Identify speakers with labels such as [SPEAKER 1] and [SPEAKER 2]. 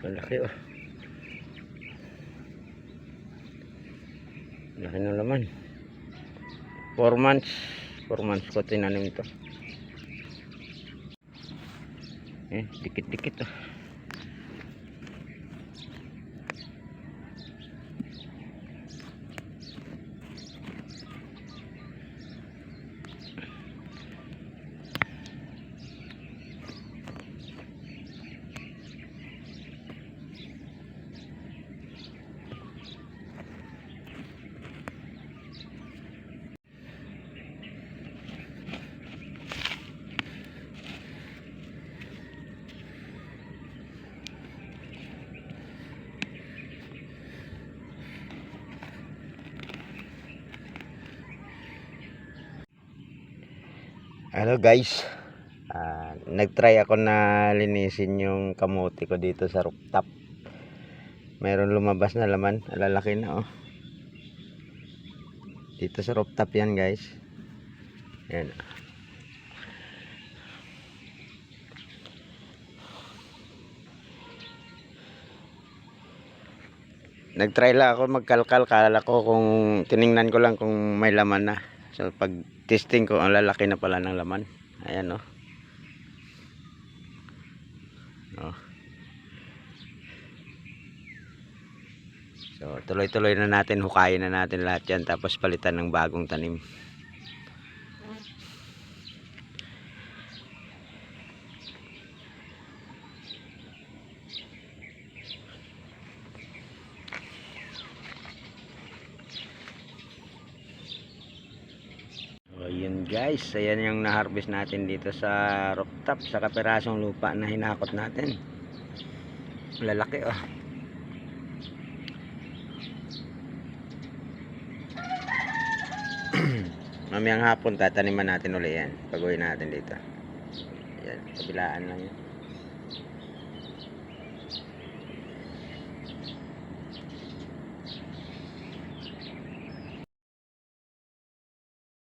[SPEAKER 1] Malaki oh. Laki ng laman. 4 months. 4 months ko tinanim ito. Dikit-dikit oh. Hello guys, nagtry ako na linisin yung kamote ko dito sa rooftop. Mayroon lumabas na laman, lalaki na oh. Dito sa rooftop yan guys. Yan. Nagtry lang ako magkalkal, kala ko kung tiningnan ko lang kung may laman na. So pag testing ko, ang lalaki na pala ng laman. Ayan oh. So tuloy-tuloy na natin, hukayin na natin lahat yan, tapos palitan ng bagong tanim. Ayun guys, ayan yung na-harvest natin dito sa rooftop, sa kapirasong lupa na hinakot natin. Lalaki oh. Mamayang hapon tataniman natin ulit yan. Pag-uwi natin dito. Ayan, kabilaan lang yan.